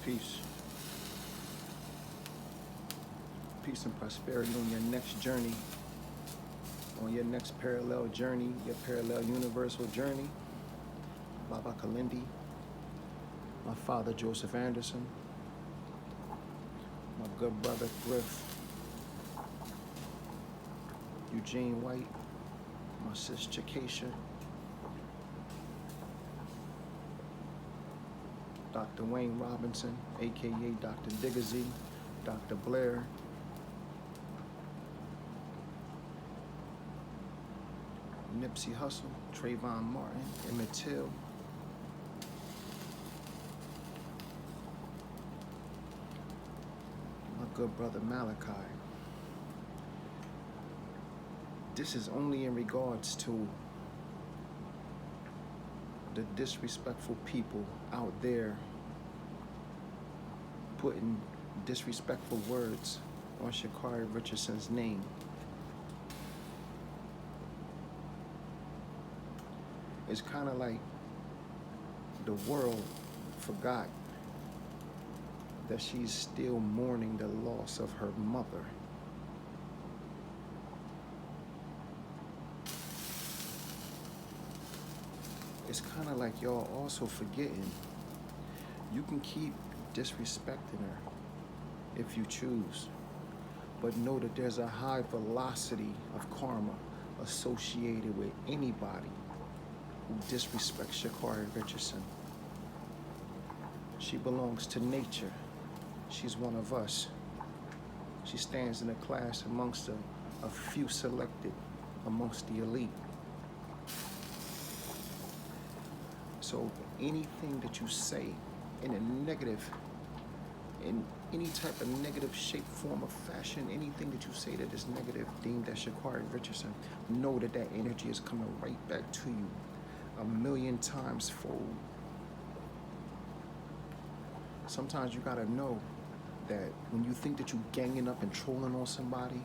Peace. Peace and prosperity on your next journey, on your next parallel journey, your parallel universal journey. Baba Kalindi, my father Joseph Anderson, my good brother Griff, Eugene White, my sis Chakesha, Dr. Wayne Robinson, aka Dr. Diggersy, Dr. Blair, Nipsey Hussle, Trayvon Martin, Emmett Till, my good brother Malachi. This is only in regards to the disrespectful people out there putting disrespectful words on Sha'Carri Richardson's name. It's kind of like the world forgot that she's still mourning the loss of her mother. It's kind of like y'all also forgetting you can keep disrespecting her if you choose, but know that there's a high velocity of karma associated with anybody who disrespects Sha'Carri Richardson. She belongs to nature. She's one of us. She stands in a class amongst a few selected amongst the elite. So anything that you say in a negative, in any type of negative shape, form, or fashion, anything that you say that is negative deemed as Sha'Carri Richardson, know that that energy is coming right back to you 1,000,000 times fold. Sometimes you gotta know that when you think that you're ganging up and trolling on somebody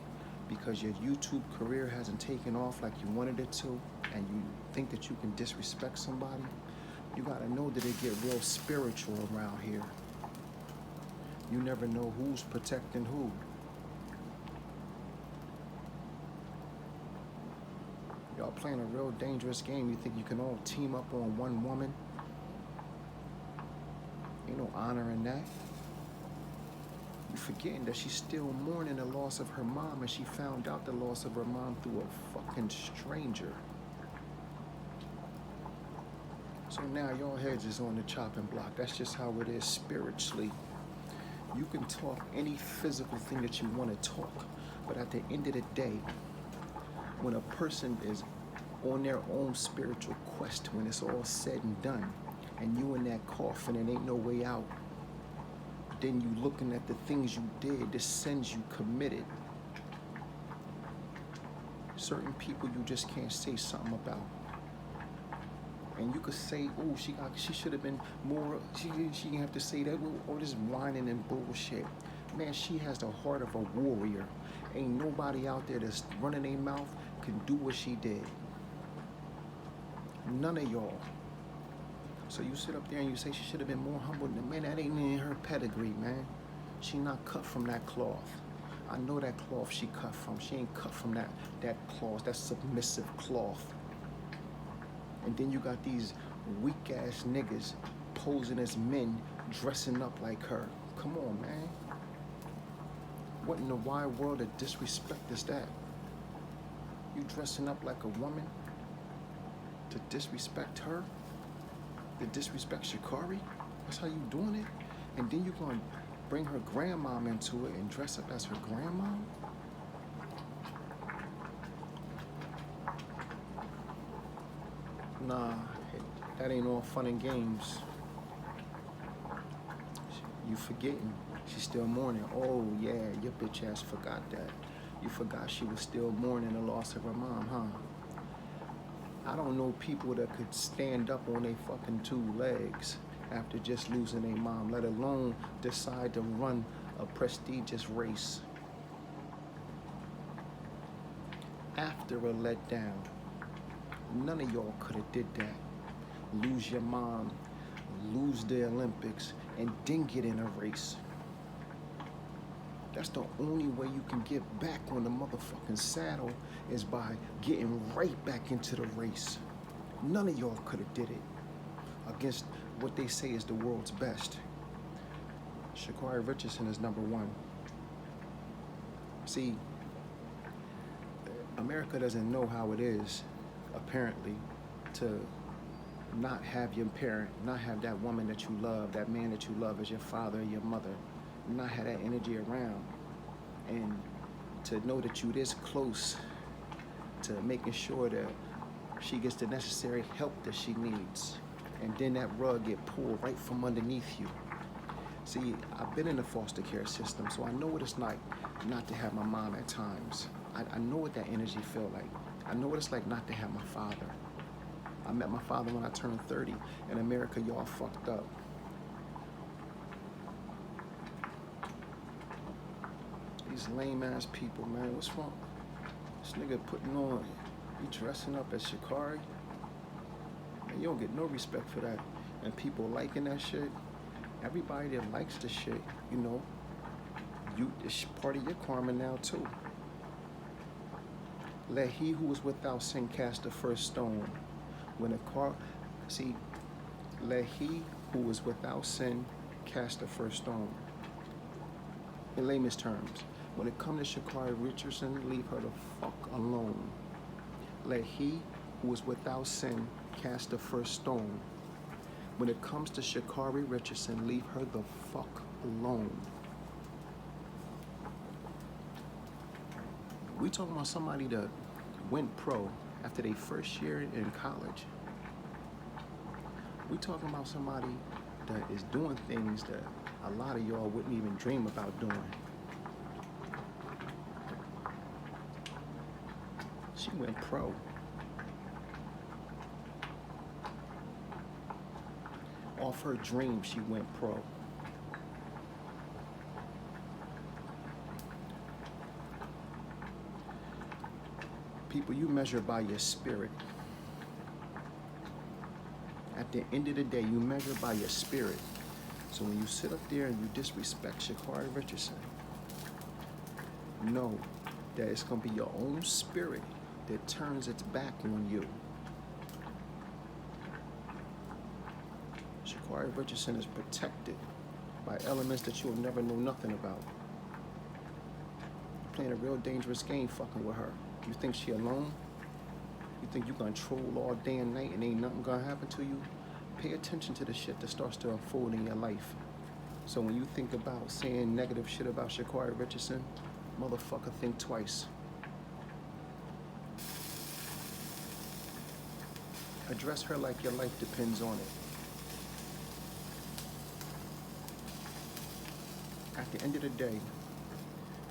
because your YouTube career hasn't taken off like you wanted it to, and you think that you can disrespect somebody, you gotta know that it get real spiritual around here. You never know who's protecting who. Y'all playing a real dangerous game. You think you can all team up on one woman? Ain't no honor in that. You're forgetting that she's still mourning the loss of her mom, and she found out the loss of her mom through a fucking stranger. So now your heads is on the chopping block. That's just how it is spiritually. You can talk any physical thing that you want to talk, but at the end of the day, when a person is on their own spiritual quest, when it's all said and done, and you in that coffin and ain't no way out, then you looking at the things you did, the sins you committed. Certain people you just can't say something about. And you could say, oh, she should have been more, she didn't have to say that, all this whining and bullshit. Man, she has the heart of a warrior. Ain't nobody out there that's running their mouth can do what she did. None of y'all. So you sit up there and you say she should have been more humble. Man, that ain't in her pedigree, man. She not cut from that cloth. I know that cloth she cut from. She ain't cut from that cloth, that submissive cloth. And then you got these weak-ass niggas posing as men, dressing up like her. Come on, man. What in the wide world of disrespect is that? You dressing up like a woman to disrespect her? To disrespect Sha'Carri? That's how you doing it? And then you gonna bring her grandmom into it and dress up as her grandmom? Nah, that ain't all fun and games. You forgetting, she's still mourning. Oh yeah, your bitch ass forgot that. You forgot she was still mourning the loss of her mom, huh? I don't know people that could stand up on their fucking 2 legs after just losing their mom, let alone decide to run a prestigious race after a letdown. None of y'all could have did that. Lose your mom, lose the Olympics, and then get in a race. That's the only way you can get back on the motherfucking saddle is by getting right back into the race. None of y'all could have did it against what they say is the world's best. Sha'Carri Richardson is number one. See, America doesn't know how it is, apparently, to not have your parent, not have that woman that you love, that man that you love as your father or your mother, not have that energy around, and to know that you this close to making sure that she gets the necessary help that she needs, and then that rug get pulled right from underneath you. See, I've been in the foster care system, so I know what it's like not to have my mom at times. I know what that energy feel like. I know what it's like not to have my father. I met my father when I turned 30. In America, y'all fucked up. These lame ass people, man, what's wrong? This nigga putting on, he dressing up as Sha'Carri. Man, you don't get no respect for that. And people liking that shit. Everybody that likes the shit, you know, it's part of your karma now too. Let he who is without sin cast the first stone. Let he who is without sin cast the first stone. In layman's terms, when it comes to Sha'Carri Richardson, leave her the fuck alone. Let he who is without sin cast the first stone. When it comes to Sha'Carri Richardson, leave her the fuck alone. We talking about somebody that went pro after their first year in college. We talking about somebody that is doing things that a lot of y'all wouldn't even dream about doing. She went pro. Off her dream, she went pro. People, you measure by your spirit. At the end of the day, you measure by your spirit. So when you sit up there and you disrespect Sha'Carri Richardson, know that it's going to be your own spirit that turns its back on you. Sha'Carri Richardson is protected by elements that you'll never know nothing about. You're playing a real dangerous game fucking with her. You think she alone? You think you control all day and night and ain't nothing gonna happen to you? Pay attention to the shit that starts to unfold in your life. So when you think about saying negative shit about Sha'Carri Richardson, motherfucker, think twice. Address her like your life depends on it. At the end of the day,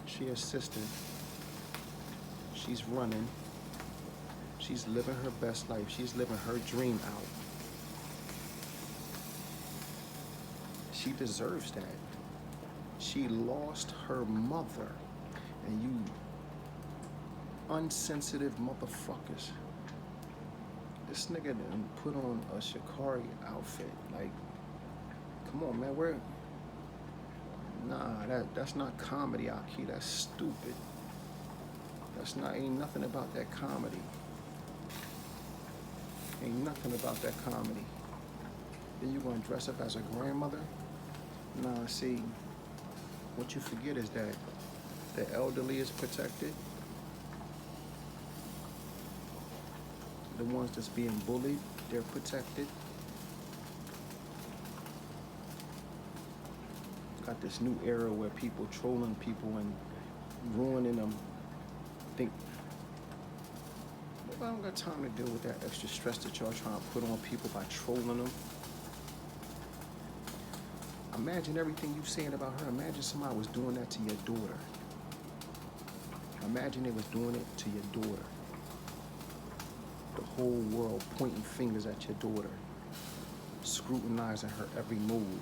she is sister. She's running. She's living her best life. She's living her dream out. She deserves that. She lost her mother. And you unsensitive motherfuckers. This nigga done put on a Sha'Carri outfit. Like, come on, man. Nah, that's not comedy, Aki. That's stupid. Ain't nothing about that comedy. Ain't nothing about that comedy. Then you gonna dress up as a grandmother? Nah, see, what you forget is that the elderly is protected. The ones that's being bullied, they're protected. Got this new era where people trolling people and ruining them. I don't got time to deal with that extra stress that y'all trying to put on people by trolling them. Imagine everything you saying about her. Imagine somebody was doing that to your daughter. Imagine they was doing it to your daughter. The whole world pointing fingers at your daughter, scrutinizing her every move,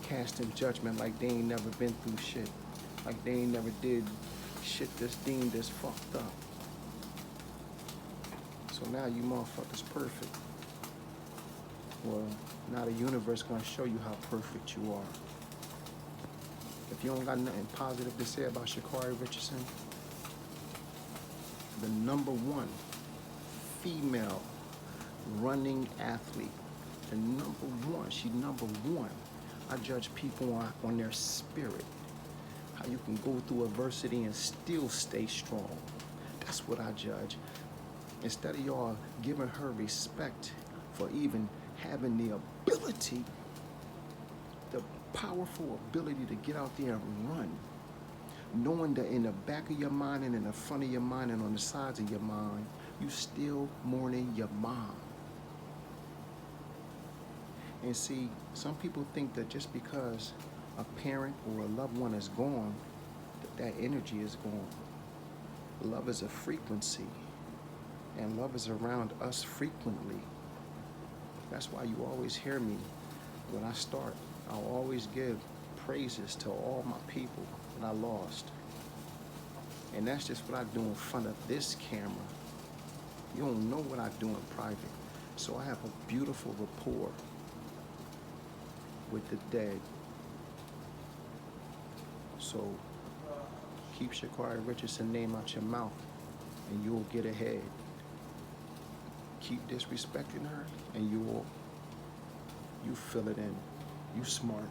casting judgment like they ain't never been through shit, like they ain't never did shit that's deemed as fucked up. So now you motherfuckers perfect. Well, now the universe gonna show you how perfect you are. If you don't got nothing positive to say about Sha'Carri Richardson, the #1 female running athlete, the #1, she #1. I judge people on their spirit, how you can go through adversity and still stay strong. That's what I judge. Instead of y'all giving her respect for even having the ability, the powerful ability to get out there and run, knowing that in the back of your mind and in the front of your mind and on the sides of your mind, you still mourning your mom. And see, some people think that just because a parent or a loved one is gone, that energy is gone. Love is a frequency, and love is around us frequently. That's why you always hear me when I start. I'll always give praises to all my people that I lost. And that's just what I do in front of this camera. You don't know what I do in private. So I have a beautiful rapport with the dead. So keep Sha'Carri Richardson's name out your mouth and you'll get ahead. Keep disrespecting her and you fill it in. You smart.